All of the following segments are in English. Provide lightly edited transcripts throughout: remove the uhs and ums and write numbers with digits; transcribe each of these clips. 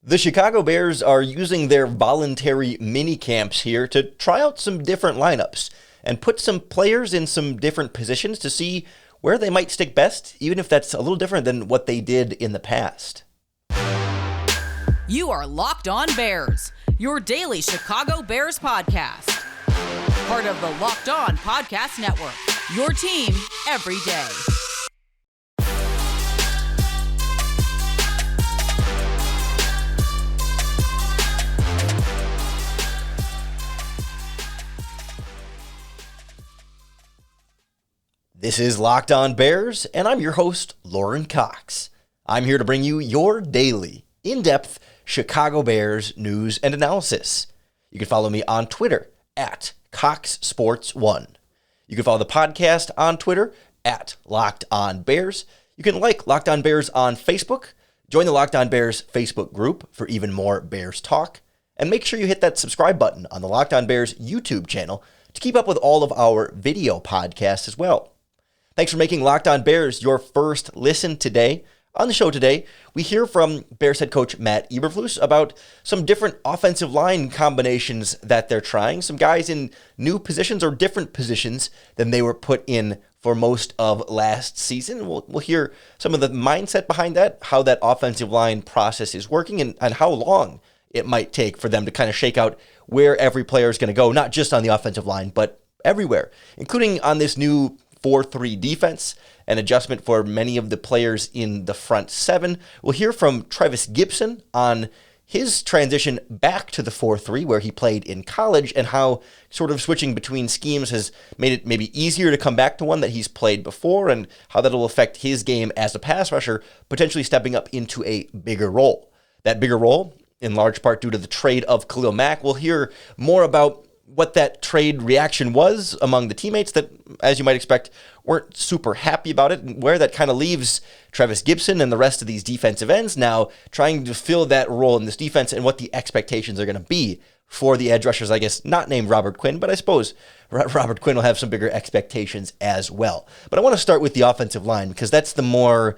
The Chicago Bears are using their voluntary mini camps here to try out some different lineups and put some players in some different positions to see where they might stick best, even if that's a little different than what they did in the past. You are Locked On Bears, your daily Chicago Bears podcast. Part of the Locked On Podcast Network, your team every day. This is Locked On Bears, and I'm your host, Lorin Cox. I'm here to bring you your daily, in-depth Chicago Bears news and analysis. You can follow me on Twitter at CoxSports1. You can follow the podcast on Twitter at Locked On Bears. You can like Locked On Bears on Facebook. Join the Locked On Bears Facebook group for even more Bears talk. And make sure you hit that subscribe button on the Locked On Bears YouTube channel to keep up with all of our video podcasts as well. Thanks for making Locked On Bears your first listen today. On the show today, we hear from Bears head coach Matt Eberflus about some different offensive line combinations that they're trying. Some guys in new positions or different positions than they were put in for most of last season. We'll hear some of the mindset behind that, how that offensive line process is working, and how long it might take for them to kind of shake out where every player is going to go, not just on the offensive line, but everywhere, including on this new 4-3 defense, an adjustment for many of the players in the front seven. We'll hear from Trevis Gipson on his transition back to the 4-3 where he played in college and how sort of switching between schemes has made it maybe easier to come back to one that he's played before and how that'll affect his game as a pass rusher, potentially stepping up into a bigger role. That bigger role, in large part due to the trade of Khalil Mack. We'll hear more about what that trade reaction was among the teammates that, as you might expect, weren't super happy about it, and where that kind of leaves Trevis Gipson and the rest of these defensive ends now trying to fill that role in this defense and what the expectations are going to be for the edge rushers, I guess, not named Robert Quinn, but I suppose Robert Quinn will have some bigger expectations as well. But I want to start with the offensive line because that's the more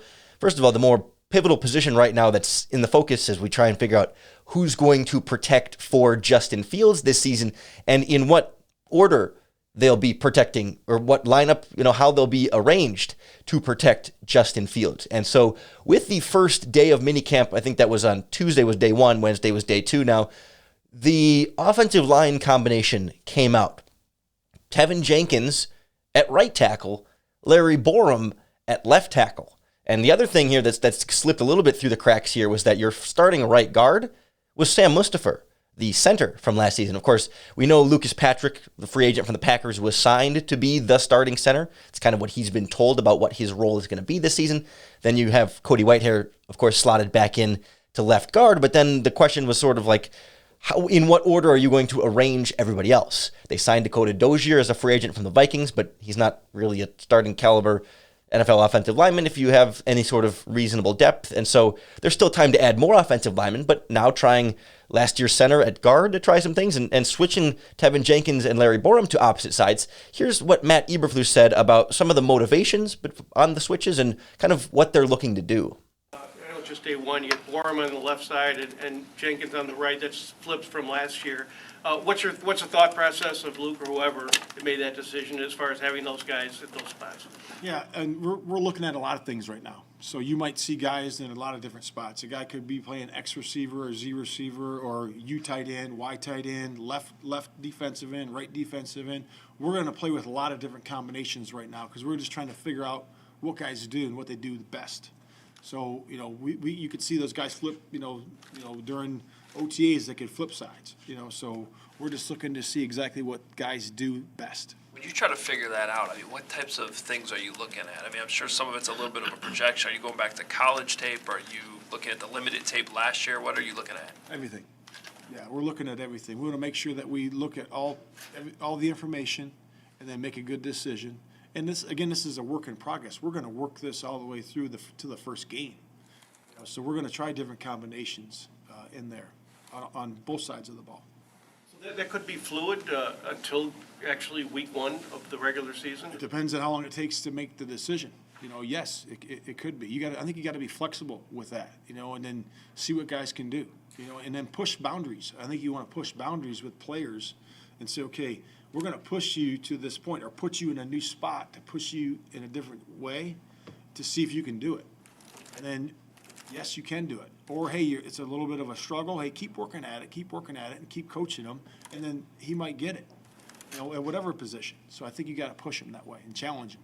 pivotal position right now that's in the focus as we try and figure out who's going to protect for Justin Fields this season and in what order they'll be protecting or what lineup, how they'll be arranged to protect Justin Fields. And so with the first day of minicamp, I think that was on Tuesday was day one, Wednesday was day two. Now, the offensive line combination came out. Tevin Jenkins at right tackle, Larry Borom at left tackle. And the other thing here that's slipped a little bit through the cracks here was that your starting right guard was Sam Mustipher, the center from last season. Of course, we know Lucas Patrick, the free agent from the Packers, was signed to be the starting center. It's kind of what he's been told about what his role is going to be this season. Then you have Cody Whitehair, of course, slotted back in to left guard. But then the question was sort of like, in what order are you going to arrange everybody else? They signed Dakota Dozier as a free agent from the Vikings, but he's not really a starting caliber NFL offensive lineman if you have any sort of reasonable depth. And so there's still time to add more offensive linemen, but now trying last year's center at guard to try some things and switching Tevin Jenkins and Larry Borom to opposite sides. Here's what Matt Eberflus said about some of the motivations on the switches and kind of what they're looking to do. Just day one, you get Borom on the left side and Jenkins on the right. That's flips from last year. What's the thought process of Luke or whoever that made that decision as far as having those guys at those spots? Yeah, and we're looking at a lot of things right now. So you might see guys in a lot of different spots. A guy could be playing X receiver or Z receiver or U tight end, Y tight end, left defensive end, right defensive end. We're going to play with a lot of different combinations right now because we're just trying to figure out what guys do and what they do the best. So, you could see those guys flip, during OTAs, they could flip sides, so we're just looking to see exactly what guys do best. When you try to figure that out, what types of things are you looking at? I'm sure some of it's a little bit of a projection. Are you going back to college tape? Are you looking at the limited tape last year? What are you looking at? Everything. Yeah, we're looking at everything. We want to make sure that we look at all the information and then make a good decision. And this is a work in progress. We're going to work this all the way through to the first game. So we're going to try different combinations in there on both sides of the ball. So that could be fluid until actually week one of the regular season? It depends on how long it takes to make the decision. Yes, it could be. I think you got to be flexible with that, and then see what guys can do. and then push boundaries. I think you want to push boundaries with players and say, okay, we're going to push you to this point or put you in a new spot to push you in a different way to see if you can do it. And then, yes, you can do it. Or, hey, it's a little bit of a struggle. Hey, keep working at it, and keep coaching him, and then he might get it, at whatever position. So I think you got to push him that way and challenge him.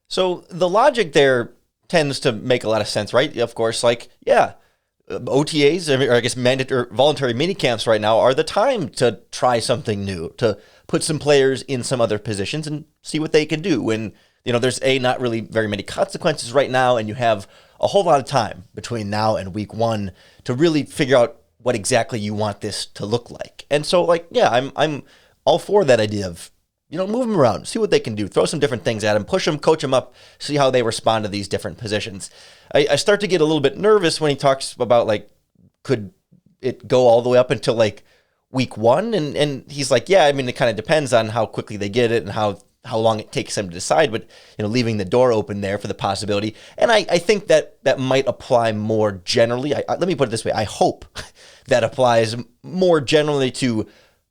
So the logic there tends to make a lot of sense, right? Of course, OTAs, or I guess voluntary minicamps right now are the time to try something new, to put some players in some other positions and see what they can do when, there's not really very many consequences right now, and you have a whole lot of time between now and week 1 to really figure out what exactly you want this to look like. And so, I'm all for that idea of, move them around, see what they can do, throw some different things at them, push them, coach them up, see how they respond to these different positions. I start to get a little bit nervous when he talks about, could it go all the way up until, week 1? And he's like, yeah, it kind of depends on how quickly they get it and how long it takes them to decide, but, leaving the door open there for the possibility. And I think that might apply more generally. Let me put it this way. I hope that applies more generally to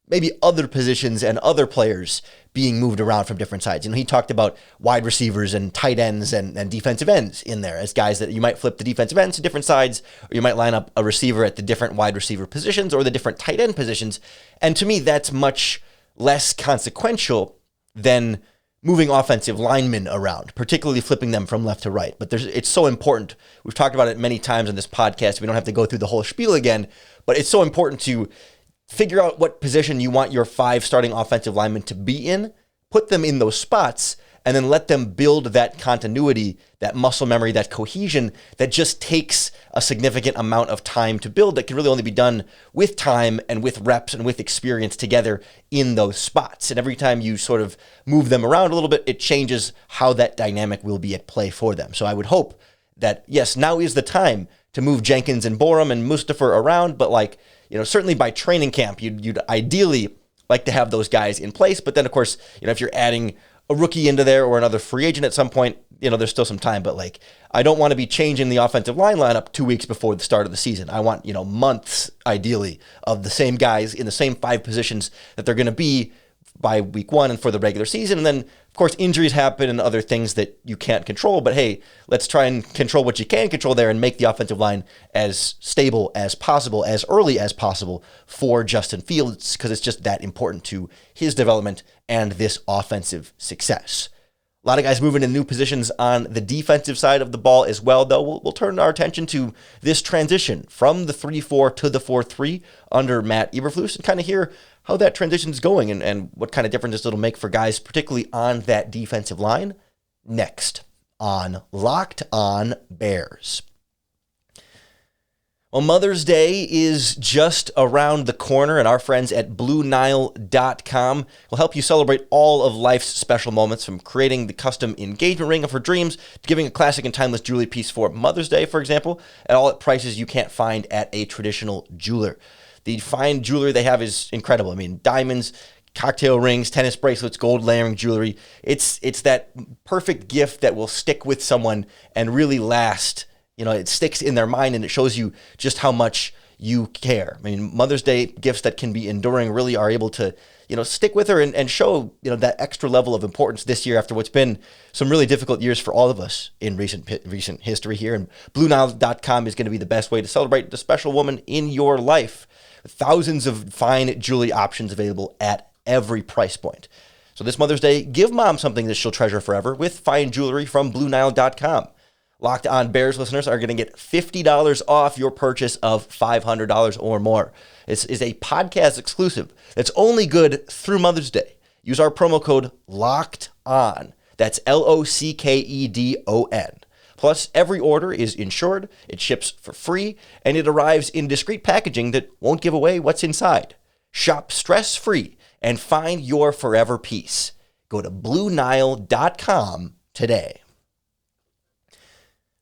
maybe other positions and other players being moved around from different sides. He talked about wide receivers and tight ends and defensive ends in there as guys that you might flip the defensive ends to different sides, or you might line up a receiver at the different wide receiver positions or the different tight end positions. And to me, that's much less consequential than moving offensive linemen around, particularly flipping them from left to right. But it's so important. We've talked about it many times on this podcast. We don't have to go through the whole spiel again, but it's so important to figure out what position you want your 5 starting offensive linemen to be in, put them in those spots, and then let them build that continuity, that muscle memory, that cohesion that just takes a significant amount of time to build that can really only be done with time and with reps and with experience together in those spots. And every time you sort of move them around a little bit, it changes how that dynamic will be at play for them. So I would hope that, yes, now is the time to move Jenkins and Borum and Mustapher around, but certainly by training camp, you'd ideally like to have those guys in place. But then, of course, if you're adding a rookie into there or another free agent at some point, there's still some time. But I don't want to be changing the offensive line lineup 2 weeks before the start of the season. I want, months, ideally, of the same guys in the same 5 positions that they're going to be by week 1 and for the regular season. And then, of course, injuries happen and other things that you can't control. But hey, let's try and control what you can control there and make the offensive line as stable as possible, as early as possible for Justin Fields, because it's just that important to his development and this offensive success. A lot of guys moving in new positions on the defensive side of the ball as well, though. We'll turn our attention to this transition from the 3-4 to the 4-3 under Matt Eberflus and kind of hear how that transition is going and what kind of difference it'll make for guys, particularly on that defensive line, next on Locked On Bears. Well, Mother's Day is just around the corner, and our friends at BlueNile.com will help you celebrate all of life's special moments, from creating the custom engagement ring of her dreams to giving a classic and timeless jewelry piece for Mother's Day, for example, all at prices you can't find at a traditional jeweler. The fine jewelry they have is incredible. Diamonds, cocktail rings, tennis bracelets, gold layering jewelry. It's that perfect gift that will stick with someone and really last. It sticks in their mind and it shows you just how much you care. Mother's Day gifts that can be enduring really are able to, stick with her and show, that extra level of importance this year after what's been some really difficult years for all of us in recent history here. And BlueNile.com is going to be the best way to celebrate the special woman in your life. Thousands of fine jewelry options available at every price point. So this Mother's Day, give mom something that she'll treasure forever with fine jewelry from BlueNile.com. Locked On Bears listeners are going to get $50 off your purchase of $500 or more. This is a podcast exclusive that's only good through Mother's Day. Use our promo code LOCKEDON. That's LOCKEDON. Plus, every order is insured, it ships for free, and it arrives in discreet packaging that won't give away what's inside. Shop stress-free and find your forever peace. Go to BlueNile.com today.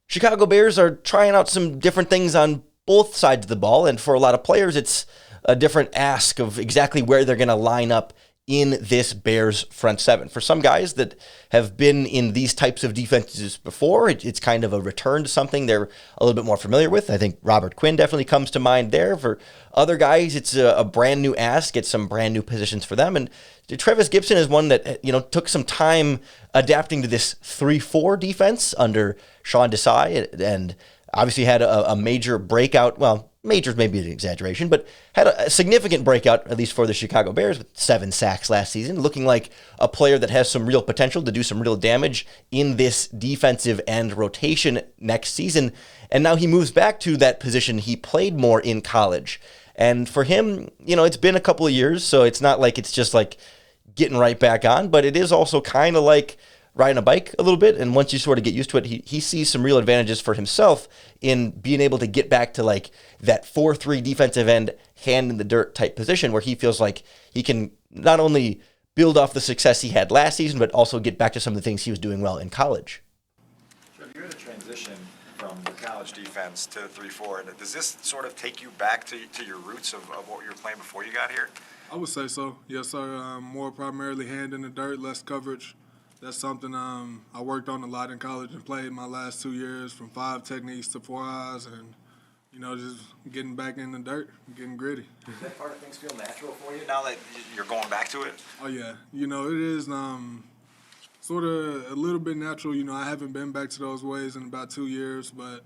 Chicago Bears are trying out some different things on both sides of the ball, and for a lot of players, it's a different ask of exactly where they're going to line up in this Bears front seven. For some guys that have been in these types of defenses before, it's kind of a return to something they're a little bit more familiar with. I think Robert Quinn definitely comes to mind there. For other guys, it's a brand new ask. It's some brand new positions for them. And Trevis Gipson is one that, took some time adapting to this 3-4 defense under Sean Desai, and obviously had a major breakout. Well, major is maybe an exaggeration, but had a significant breakout, at least for the Chicago Bears, with 7 sacks last season, looking like a player that has some real potential to do some real damage in this defensive end rotation next season. And now he moves back to that position he played more in college. And for him, it's been a couple of years, so it's not like it's just like getting right back on, but it is also kind of like riding a bike a little bit. And once you sort of get used to it, he sees some real advantages for himself in being able to get back to like that 4-3 defensive end, hand in the dirt type position, where he feels like he can not only build off the success he had last season, but also get back to some of the things he was doing well in college. So you're in a transition from the college defense to 3-4. Does this sort of take you back to your roots of what you were playing before you got here? I would say so. Yes, sir. More primarily hand in the dirt, less coverage. That's something I worked on a lot in college and played my last 2 years, from 5 techniques to 4 eyes, and just getting back in the dirt, getting gritty. Does that part of things feel natural for you now that you're going back to it? Oh yeah, it is sort of a little bit natural. I haven't been back to those ways in about 2 years, but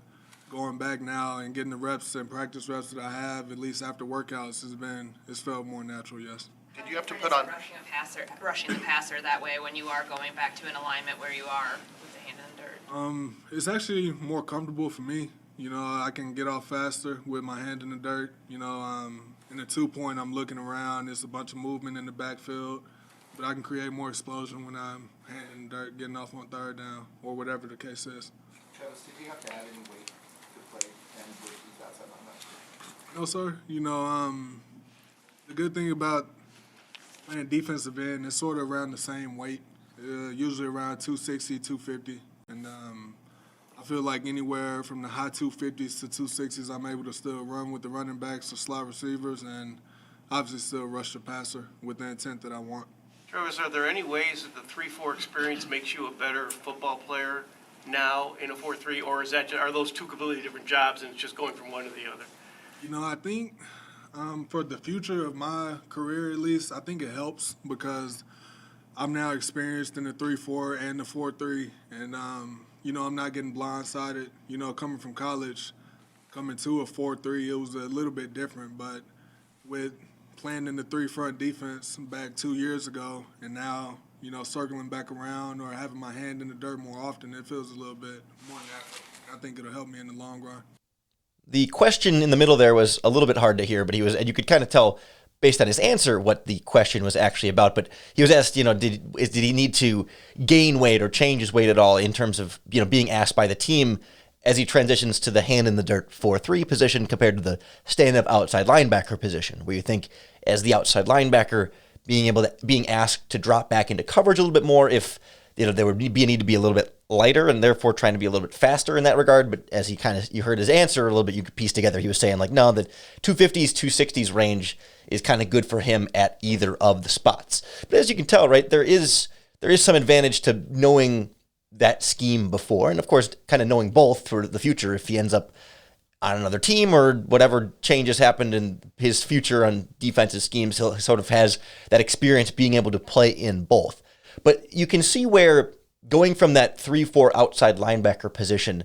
going back now and getting the reps and practice reps that I have, at least after workouts, it's felt more natural. Yes. Did you have to put on rushing the passer that way when you are going back to an alignment where you are with the hand in the dirt? It's actually more comfortable for me. I can get off faster with my hand in the dirt. In the 2-point, I'm looking around. There's a bunch of movement in the backfield, but I can create more explosion when I'm hand in the dirt, getting off on 3rd down, or whatever the case is. Travis, did you have to add any weight to play and versus outside linebacker? No, sir. The good thing about playing defensive end, it's sort of around the same weight, usually around 260, 250. And I feel like anywhere from the high 250s to 260s, I'm able to still run with the running backs or slot receivers and obviously still rush the passer with the intent that I want. Trevis, are there any ways that the 3-4 experience makes you a better football player now in a 4-3, or are those two completely different jobs and it's just going from one to the other? I think for the future of my career, at least, I think it helps because I'm now experienced in the 3-4 and the 4-3, and I'm not getting blindsided. Coming from college, coming to a 4-3, it was a little bit different, but with playing in the 3-front defense back 2 years ago, and now circling back around or having my hand in the dirt more often, it feels a little bit more natural. I think it'll help me in the long run. The question in the middle there was a little bit hard to hear, but and you could kind of tell based on his answer what the question was actually about. But he was asked, did he need to gain weight or change his weight at all in terms of, being asked by the team as he transitions to the hand in the dirt 4-3 position compared to the stand-up outside linebacker position, where you think as the outside linebacker being asked to drop back into coverage a little bit more if there would be a need to be a little bit lighter and therefore trying to be a little bit faster in that regard. But as you heard his answer a little bit, you could piece together, he was saying like, no, the 250s, 260s range is kind of good for him at either of the spots. But as you can tell, right, there is some advantage to knowing that scheme before. And of course, kind of knowing both for the future if he ends up on another team or whatever changes happened in his future on defensive schemes, he sort of has that experience being able to play in both. But you can see where going from that 3-4 outside linebacker position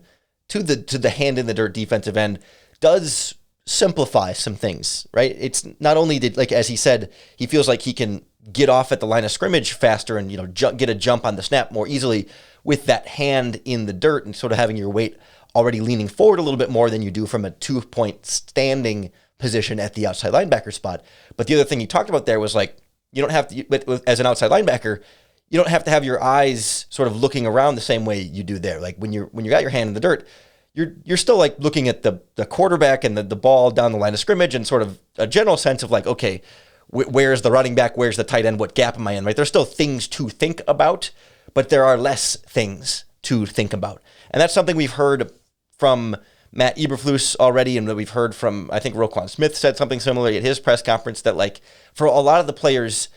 to the hand in the dirt defensive end does simplify some things, right? It's not only as he said, he feels like he can get off at the line of scrimmage faster and get a jump on the snap more easily with that hand in the dirt and sort of having your weight already leaning forward a little bit more than you do from a 2-point standing position at the outside linebacker spot. But the other thing he talked about there was like, you don't have to, as an outside linebacker, you don't have to have your eyes sort of looking around the same way you do there. Like when you got your hand in the dirt, you're still like looking at the quarterback and the ball down the line of scrimmage and sort of a general sense of like, okay, where's the running back? Where's the tight end? What gap am I in? Right? There's still things to think about, but there are less things to think about. And that's something we've heard from Matt Eberflus already, and that we've heard from, I think Roquan Smith said something similar at his press conference, that like for a lot of the players,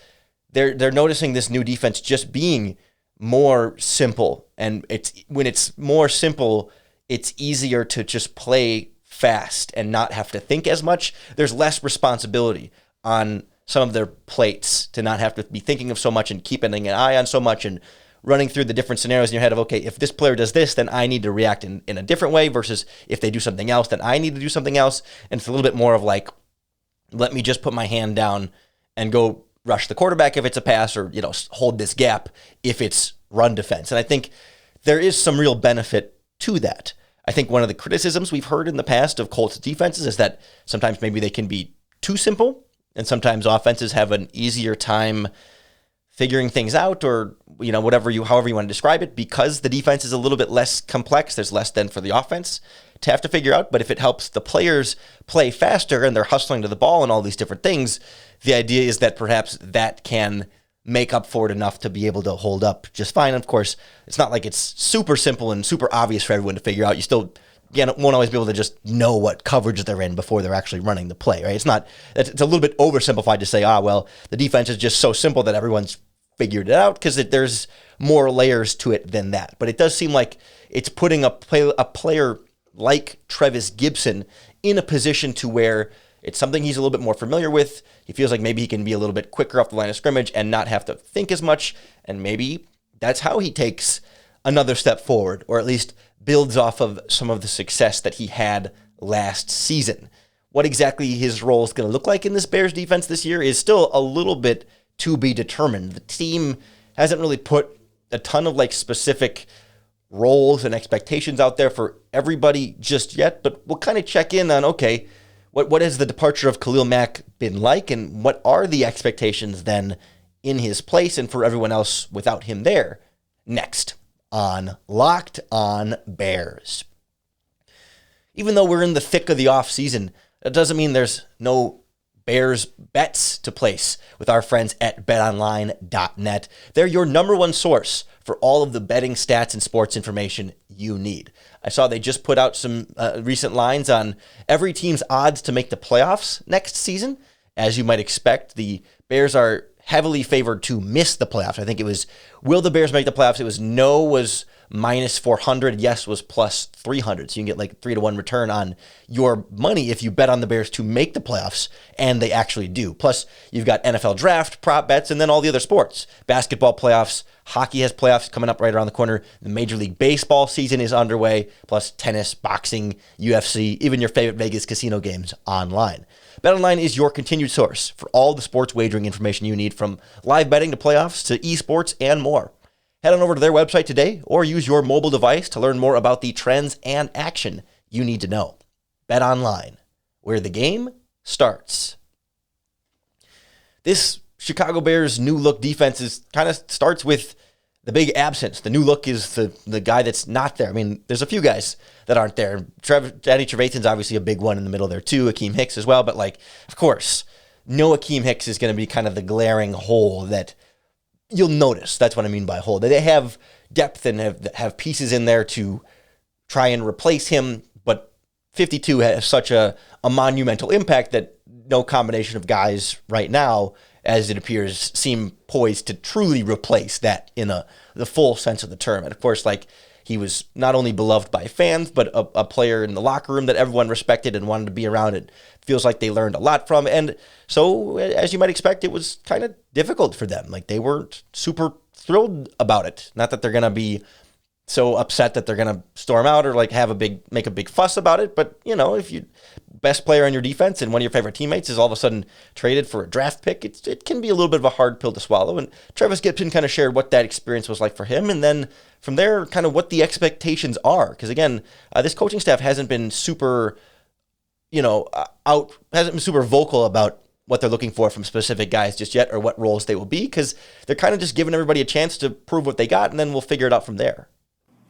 they're noticing this new defense just being more simple, and when it's more simple, it's easier to just play fast and not have to think as much. There's less responsibility on some of their plates to not have to be thinking of so much and keeping an eye on so much and running through the different scenarios in your head of, okay, if this player does this, then I need to react in a different way, versus if they do something else, then I need to do something else. And it's a little bit more of like, let me just put my hand down and go rush the quarterback if it's a pass, or, hold this gap if it's run defense. And I think there is some real benefit to that. I think one of the criticisms we've heard in the past of Colts defenses is that sometimes maybe they can be too simple, and sometimes offenses have an easier time figuring things out, or however you want to describe it, because the defense is a little bit less complex. There's less then for the offense to have to figure out. But if it helps the players play faster and they're hustling to the ball and all these different things, the idea is that perhaps that can make up for it enough to be able to hold up just fine. And of course, it's not like it's super simple and super obvious for everyone to figure out. You still won't always be able to just know what coverage they're in before they're actually running the play, right? It's a little bit oversimplified to say, well, the defense is just so simple that everyone's figured it out, because there's more layers to it than that. But it does seem like it's putting a player like Trevis Gipson in a position to where it's something he's a little bit more familiar with. He feels like maybe he can be a little bit quicker off the line of scrimmage and not have to think as much. And maybe that's how he takes another step forward, or at least builds off of some of the success that he had last season. What exactly his role is going to look like in this Bears defense this year is still a little bit to be determined. The team hasn't really put a ton of specific roles and expectations out there for everybody just yet, but we'll kind of check in on, okay, what has the departure of Khalil Mack been like, and what are the expectations then in his place and for everyone else without him there? Next on Locked On Bears. Even though we're in the thick of the offseason, that doesn't mean there's no Bears bets to place with our friends at BetOnline.net. They're your number one source for all of the betting stats and sports information you need. I saw they just put out some recent lines on every team's odds to make the playoffs next season. As you might expect, the Bears are heavily favored to miss the playoffs. I think it was, will the Bears make the playoffs? It was no was minus 400. Yes was plus 300. So you can get 3-to-1 return on your money if you bet on the Bears to make the playoffs, and they actually do. Plus, you've got NFL draft, prop bets, and then all the other sports. Basketball playoffs, hockey has playoffs coming up right around the corner. The Major League Baseball season is underway, plus tennis, boxing, UFC, even your favorite Vegas casino games online. BetOnline is your continued source for all the sports wagering information you need, from live betting to playoffs to esports and more. Head on over to their website today or use your mobile device to learn more about the trends and action you need to know. BetOnline, where the game starts. This Chicago Bears new look defense kind of starts with the big absence. The new look is the guy that's not there. I mean, there's a few guys that aren't there. Danny Trevathan's obviously a big one in the middle there too. Akeem Hicks as well. But of course, no Akeem Hicks is going to be kind of the glaring hole that you'll notice. That's what I mean by hole. They have depth and have pieces in there to try and replace him. But 52 has such a monumental impact that no combination of guys right now, as it appears, seem poised to truly replace that in the full sense of the term. And of course, he was not only beloved by fans, but a player in the locker room that everyone respected and wanted to be around. It feels like they learned a lot from. And so, as you might expect, it was kind of difficult for them. They weren't super thrilled about it. Not that they're going to be so upset that they're going to storm out or make a big fuss about it. But, if you best player on your defense and one of your favorite teammates is all of a sudden traded for a draft pick, it can be a little bit of a hard pill to swallow. And Trevis Gipson kind of shared what that experience was like for him. And then from there, kind of what the expectations are. Because again, this coaching staff hasn't been super, hasn't been super vocal about what they're looking for from specific guys just yet, or what roles they will be, because they're kind of just giving everybody a chance to prove what they got, and then we'll figure it out from there.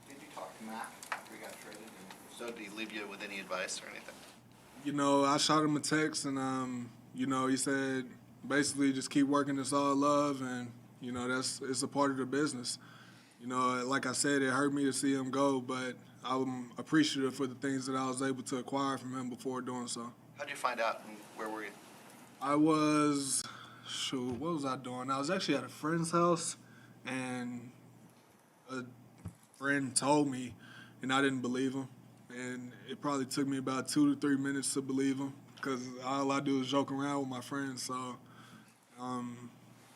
Did you talk to Mack after he got traded? And so did he leave you with any advice or anything? I shot him a text, and he said basically just keep working. It's all love, and it's a part of the business. Like I said, it hurt me to see him go, but I'm appreciative for the things that I was able to acquire from him before doing so. How did you find out, and where were you? I was Shoot, what was I doing? I was actually at a friend's house, and a friend told me, and I didn't believe him. And it probably took me about 2 to 3 minutes to believe him, because all I do is joke around with my friends. So,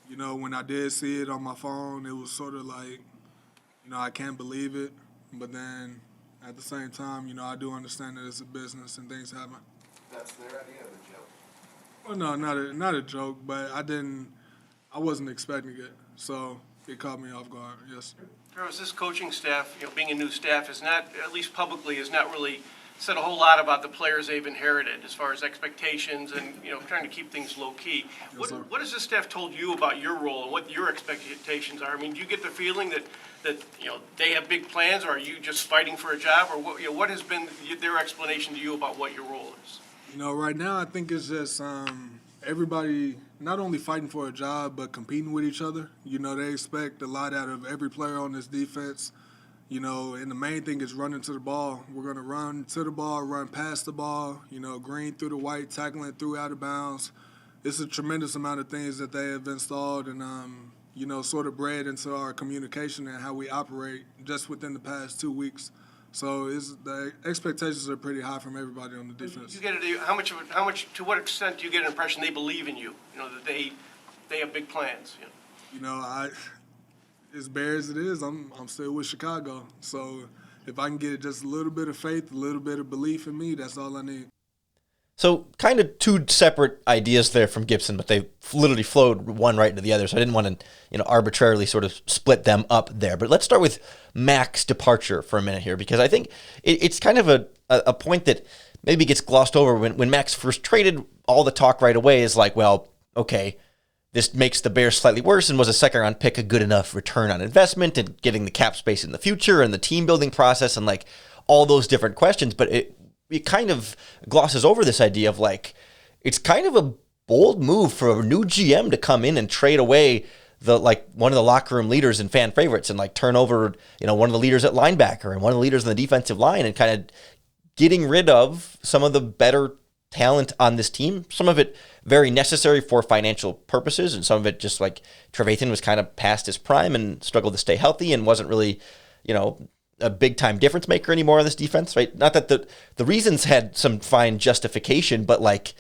you know, when I did see it on my phone, it was sort of like, you know, I can't believe it. But then at the same time, you know, I do understand that it's a business and things happen. That's their idea of a joke. Well, no, not a joke, but I wasn't expecting it, so it caught me off guard. Yes. Trevis, this coaching staff, you know, being a new staff, is not, at least publicly, has not really said a whole lot about the players they've inherited as far as expectations and, you know, trying to keep things low key. What has this staff told you about your role and what your expectations are? I mean, do you get the feeling that you know they have big plans, or are you just fighting for a job, or what? You know, what has been their explanation to you about what your role is? You know, right now I think it's just everybody not only fighting for a job but competing with each other. You know, they expect a lot out of every player on this defense. You know, and the main thing is running to the ball. We're going to run to the ball, run past the ball, you know, green through the white, tackling through out of bounds. It's a tremendous amount of things that they have installed and, you know, sort of bred into our communication and how we operate just within the past 2 weeks. So the expectations are pretty high from everybody on the defense. You get it, how much, to what extent do you get an impression they believe in you? You know, that they have big plans. You know, as bare as it is, I'm still with Chicago. So if I can get just a little bit of faith, a little bit of belief in me, that's all I need. So kind of two separate ideas there from Gipson, but they literally flowed one right into the other. So I didn't want to, you know, arbitrarily sort of split them up there. But let's start with Mack's departure for a minute here, because I think it's kind of a point that maybe gets glossed over. When Mack's first traded, all the talk right away is like, well, okay, this makes the Bears slightly worse, and was a second-round pick a good enough return on investment and getting the cap space in the future and the team-building process and, like, all those different questions. But it kind of glosses over this idea of, like, it's kind of a bold move for a new GM to come in and trade away one of the locker room leaders and fan favorites and, like, turn over, you know, one of the leaders at linebacker and one of the leaders in the defensive line and kind of getting rid of some of the better talent on this team, some of it very necessary for financial purposes, and some of it just like Trevathan was kind of past his prime and struggled to stay healthy and wasn't really, you know, a big-time difference maker anymore on this defense, right? Not that the reasons had some fine justification, but like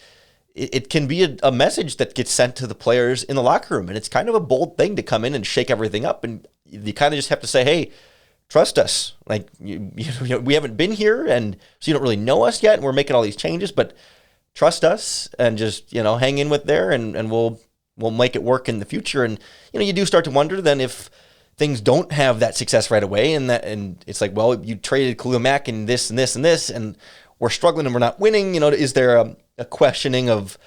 it can be a message that gets sent to the players in the locker room, and it's kind of a bold thing to come in and shake everything up, and you kind of just have to say, hey, trust us. Like, you know, we haven't been here, and so you don't really know us yet, and we're making all these changes, but trust us and just, you know, hang in with there, and we'll make it work in the future. And, you know, you do start to wonder then if things don't have that success right away, and it's like, well, you traded Khalil Mack and this and this and this, and we're struggling and we're not winning. You know, is there a questioning of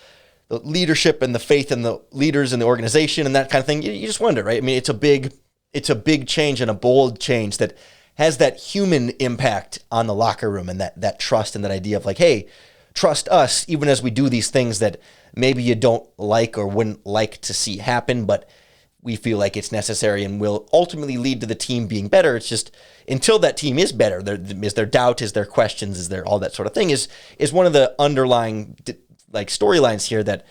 the leadership and the faith in the leaders in the organization and that kind of thing? You just wonder, right? I mean, it's a big change and a bold change that has that human impact on the locker room and that trust and that idea of like, hey, trust us even as we do these things that maybe you don't like or wouldn't like to see happen, but we feel like it's necessary and will ultimately lead to the team being better. It's just until that team is better, is there doubt, is there questions, is there all that sort of thing, is one of the underlying like storylines here that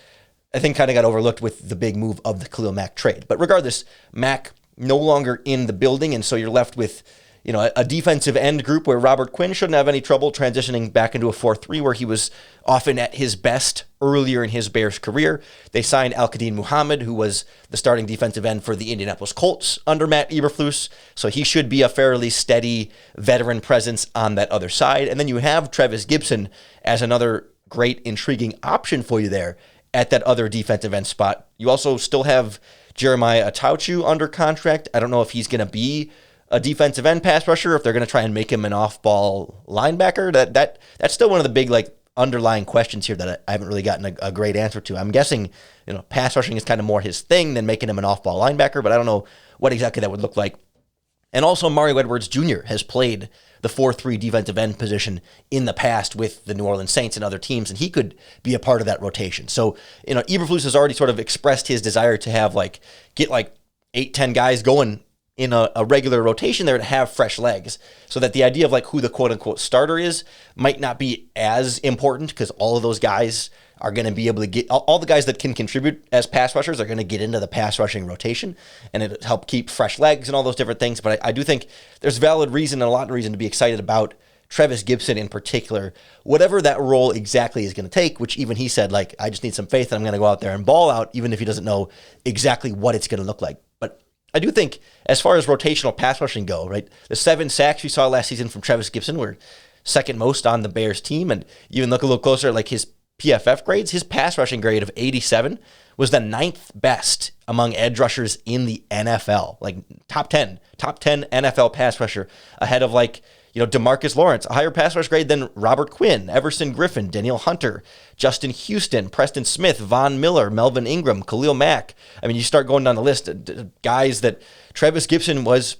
I think kind of got overlooked with the big move of the Khalil Mack trade. But regardless, Mack no longer in the building, and so you're left with, you know, a defensive end group where Robert Quinn shouldn't have any trouble transitioning back into a 4-3 where he was often at his best earlier in his Bears career. They signed Al-Qadim Muhammad, who was the starting defensive end for the Indianapolis Colts under Matt Eberflus, so he should be a fairly steady veteran presence on that other side. And then you have Trevis Gipson as another great, intriguing option for you there at that other defensive end spot. You also still have Jeremiah Atauchu under contract. I don't know if he's going to be a defensive end pass rusher, if they're going to try and make him an off-ball linebacker. That's still one of the big like underlying questions here that I haven't really gotten a great answer to. I'm guessing, you know, pass rushing is kind of more his thing than making him an off-ball linebacker, but I don't know what exactly that would look like. And also Mario Edwards Jr. has played the 4-3 defensive end position in the past with the New Orleans Saints and other teams, and he could be a part of that rotation. So, you know, Eberflus has already sort of expressed his desire to have get 8-10 guys going in a regular rotation there to have fresh legs, so that the idea of like who the quote unquote starter is might not be as important, because all of those guys are going to be able to get, all the guys that can contribute as pass rushers are going to get into the pass rushing rotation, and it help keep fresh legs and all those different things. But I do think there's valid reason and a lot of reason to be excited about Trevis Gipson in particular, whatever that role exactly is going to take, which even he said, like, I just need some faith that I'm going to go out there and ball out, even if he doesn't know exactly what it's going to look like. But I do think, as far as rotational pass rushing go, right, the 7 sacks we saw last season from Trevis Gipson were second most on the Bears team, and even look a little closer at like his PFF grades, his pass rushing grade of 87 was the 9th best among edge rushers in the NFL, like top 10 NFL pass rusher, ahead of like, DeMarcus Lawrence, a higher pass rush grade than Robert Quinn, Everson Griffin, Daniel Hunter, Justin Houston, Preston Smith, Von Miller, Melvin Ingram, Khalil Mack. I mean, you start going down the list, guys that Trevis Gipson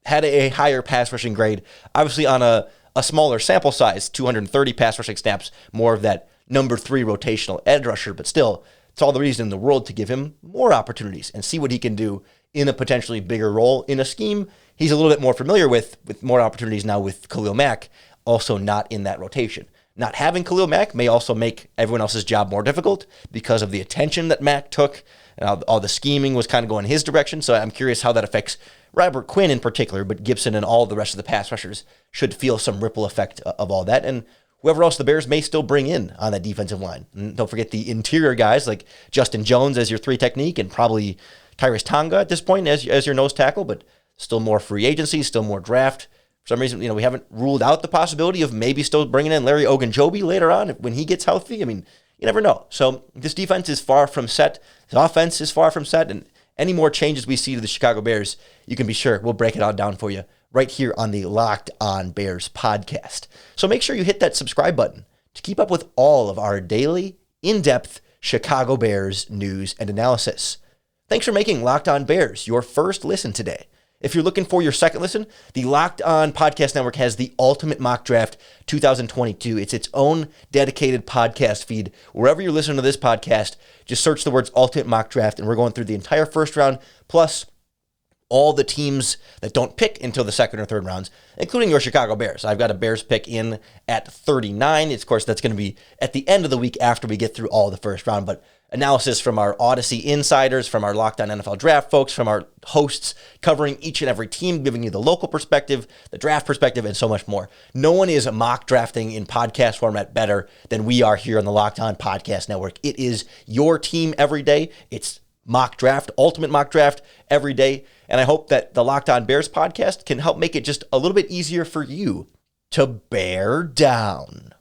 had a higher pass rushing grade, obviously on a smaller sample size, 230 pass rushing snaps, more of that number 3 rotational edge rusher, but still, it's all the reason in the world to give him more opportunities and see what he can do in a potentially bigger role in a scheme he's a little bit more familiar with more opportunities now with Khalil Mack, also not in that rotation. Not having Khalil Mack may also make everyone else's job more difficult because of the attention that Mack took, and all the scheming was kind of going his direction. So I'm curious how that affects Robert Quinn in particular, but Gipson and all the rest of the pass rushers should feel some ripple effect of all that. And whoever else the Bears may still bring in on that defensive line. And don't forget the interior guys like Justin Jones as your 3 technique, and probably Tyrese Tonga at this point as your nose tackle, but still more free agency, still more draft. For some reason, we haven't ruled out the possibility of maybe still bringing in Larry Ogunjobi later on when he gets healthy. I mean, you never know. So this defense is far from set. This offense is far from set. And any more changes we see to the Chicago Bears, you can be sure we'll break it all down for you right here on the Locked On Bears podcast. So make sure you hit that subscribe button to keep up with all of our daily, in-depth Chicago Bears news and analysis. Thanks for making Locked On Bears your first listen today. If you're looking for your second listen, the Locked On Podcast Network has the Ultimate Mock Draft 2022. It's its own dedicated podcast feed. Wherever you're listening to this podcast, just search the words Ultimate Mock Draft, and we're going through the entire first round, plus all the teams that don't pick until the second or third rounds, including your Chicago Bears. I've got a Bears pick in at 39. Of course, that's going to be at the end of the week after we get through all the first round, but analysis from our Odyssey insiders, from our Locked On NFL Draft folks, from our hosts covering each and every team, giving you the local perspective, the draft perspective, and so much more. No one is mock drafting in podcast format better than we are here on the Locked On Podcast Network. It is your team every day. It's mock draft, ultimate mock draft every day. And I hope that the Locked On Bears podcast can help make it just a little bit easier for you to bear down.